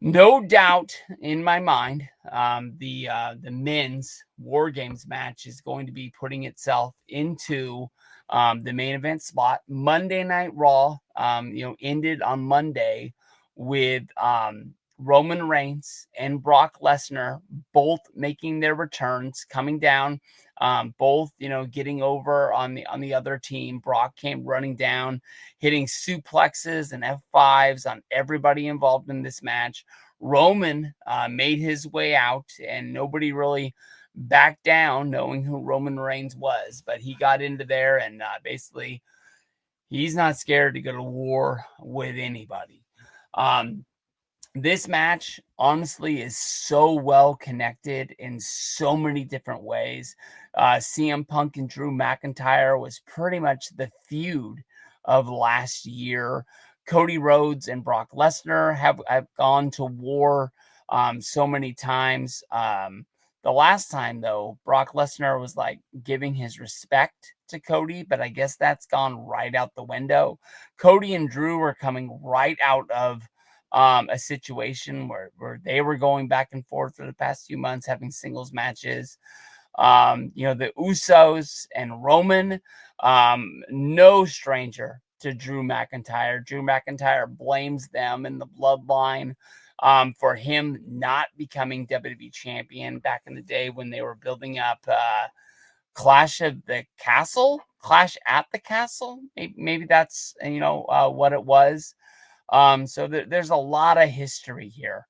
No doubt in my mind, the men's War Games match is going to be putting itself into the main event slot. Monday Night Raw, ended on Monday with Roman Reigns and Brock Lesnar both making their returns, coming down, both getting over on the other team. Brock came running down, hitting suplexes and F5s on everybody involved in this match. Roman made his way out, and nobody really backed down, knowing who Roman Reigns was. But he got into there, and basically, he's not scared to go to war with anybody. This match, honestly, is so well connected in so many different ways. CM Punk and Drew McIntyre was pretty much the feud of last year. Cody Rhodes and Brock Lesnar have gone to war so many times. The last time, though, Brock Lesnar was like giving his respect to Cody, but I guess that's gone right out the window. Cody and Drew are coming right out of a situation where they were going back and forth for the past few months, having singles matches. The Usos and Roman, no stranger to Drew McIntyre. Drew McIntyre blames them in the bloodline for him not becoming WWE champion back in the day when they were building up Clash at the Castle. Maybe that's what it was. So there's a lot of history here.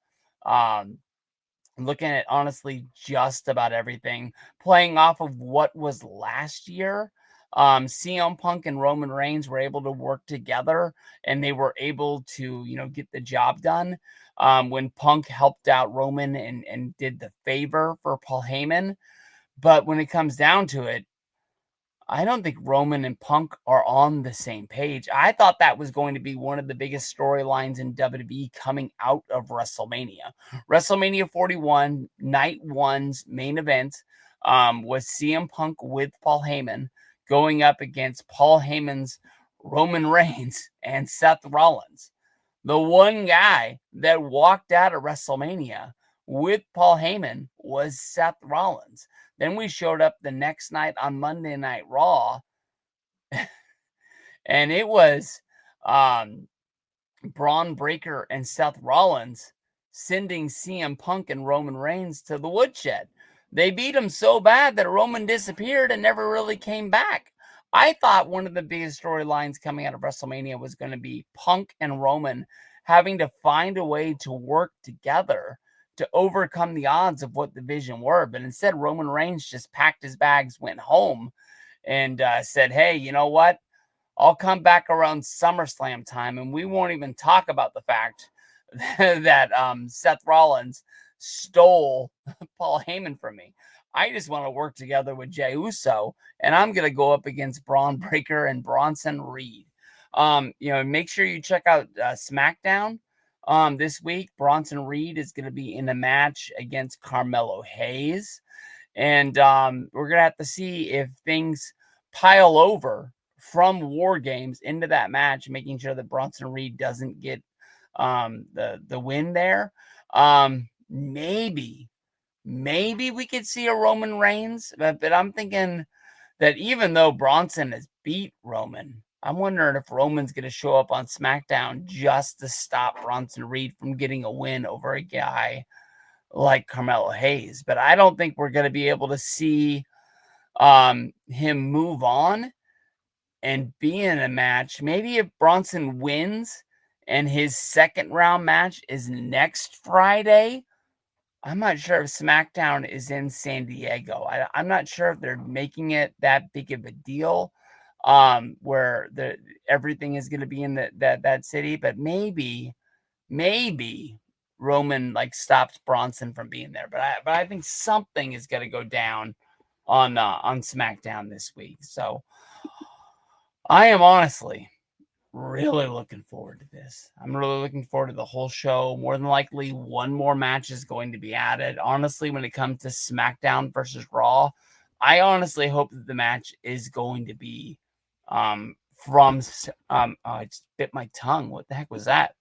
Looking at honestly just about everything, playing off of what was last year. CM Punk and Roman Reigns were able to work together, and they were able to, get the job done. When Punk helped out Roman and did the favor for Paul Heyman. But when it comes down to it, I don't think Roman and Punk are on the same page. I thought that was going to be one of the biggest storylines in WWE coming out of WrestleMania. WrestleMania 41, night one's main event, was CM Punk with Paul Heyman going up against Paul Heyman's Roman Reigns and Seth Rollins. The one guy that walked out of WrestleMania with Paul Heyman was Seth Rollins. Then we showed up the next night on Monday Night Raw, and it was Braun Breaker and Seth Rollins sending CM Punk and Roman Reigns to the woodshed. They beat him so bad that Roman disappeared and never really came back. I thought one of the biggest storylines coming out of WrestleMania was going to be Punk and Roman having to find a way to work together to overcome the odds of what the vision were. But instead, Roman Reigns just packed his bags, went home, and said, hey, you know what? I'll come back around SummerSlam time, and we won't even talk about the fact that Seth Rollins stole Paul Heyman from me. I just want to work together with Jey Uso, and I'm going to go up against Braun Breaker and Bronson Reed. Make sure you check out SmackDown. This week, Bronson Reed is going to be in a match against Carmelo Hayes. And we're going to have to see if things pile over from War Games into that match, making sure that Bronson Reed doesn't get the win there. Maybe we could see a Roman Reigns, but I'm thinking that even though Bronson has beat Roman, I'm wondering if Roman's going to show up on SmackDown just to stop Bronson Reed from getting a win over a guy like Carmelo Hayes. But I don't think we're going to be able to see him move on and be in a match. Maybe if Bronson wins and his second round match is next Friday, I'm not sure if SmackDown is in San Diego. I'm not sure if they're making it that big of a deal. Where everything is going to be in that city, but maybe Roman stops Bronson from being there. But I think something is going to go down on SmackDown this week. So I am honestly really looking forward to this. I'm really looking forward to the whole show. More than likely, one more match is going to be added. Honestly, when it comes to SmackDown versus Raw, I honestly hope that the match is going to be I just bit my tongue. What the heck was that?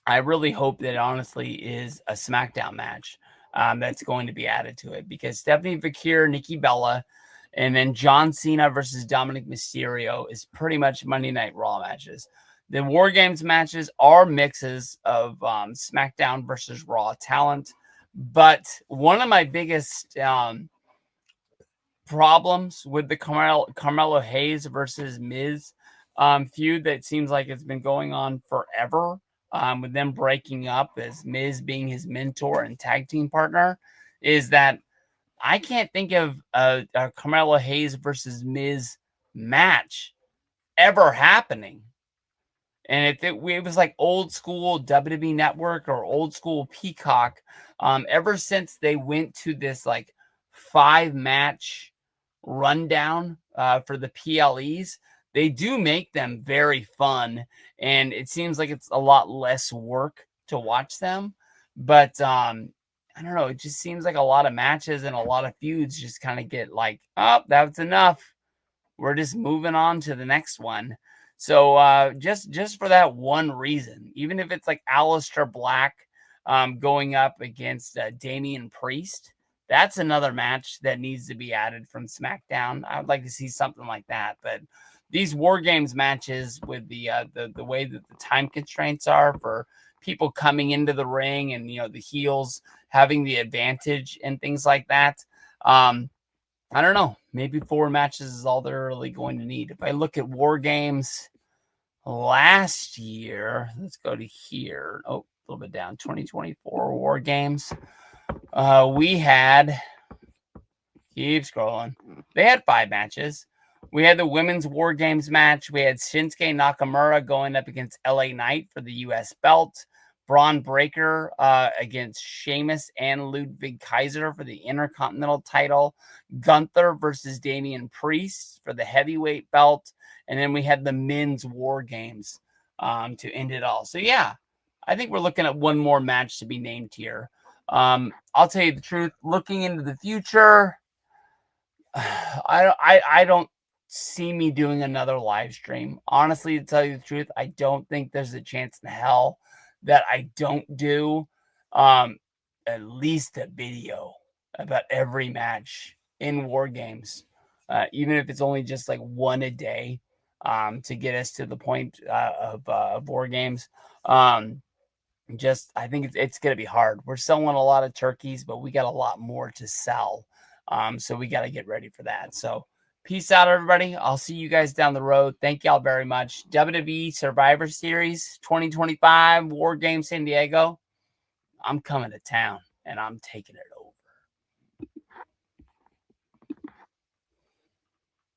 I really hope that it honestly is a SmackDown match that's going to be added to it, because Stephanie Fakir, Nikki Bella, and then John Cena versus Dominic Mysterio is pretty much Monday Night Raw matches. The War Games matches are mixes of SmackDown versus Raw talent, but one of my biggest problems with the Carmelo Hayes versus Miz feud that seems like it's been going on forever, with them breaking up as Miz being his mentor and tag team partner, is that I can't think of a Carmelo Hayes versus Miz match ever happening. And if it was like old school WWE Network or old school Peacock, ever since they went to this like 5 match rundown for the PLEs, they do make them very fun. And it seems like it's a lot less work to watch them. But I don't know. It just seems like a lot of matches and a lot of feuds just kind of get like, oh, that's enough. We're just moving on to the next one. So just for that one reason, even if it's like Aleister Black going up against Damian Priest, that's another match that needs to be added from SmackDown. I would like to see something like that. But these War Games matches with the way that the time constraints are for people coming into the ring, and the heels having the advantage and things like that. I don't know. Maybe 4 matches is all they're really going to need. If I look at War Games last year, let's go to here. Oh, a little bit down. 2024 War Games. We had, keep scrolling. They had 5 matches. We had the women's War Games match. We had Shinsuke Nakamura going up against LA Knight for the US belt. Braun Breaker against Sheamus and Ludwig Kaiser for the Intercontinental title. Gunther versus Damian Priest for the heavyweight belt. And then we had the men's War Games to end it all. So, yeah, I think we're looking at one more match to be named here. I'll tell you the truth. Looking into the future, I don't see me doing another live stream. Honestly, to tell you the truth, I don't think there's a chance in hell that I don't do at least a video about every match in War Games, even if it's only just like one a day, to get us to the point of War Games. I think it's going to be hard. We're selling a lot of turkeys, but we got a lot more to sell. So we got to get ready for that. So peace out, everybody. I'll see you guys down the road. Thank y'all very much. WWE Survivor Series 2025 War Games San Diego. I'm coming to town and I'm taking it over.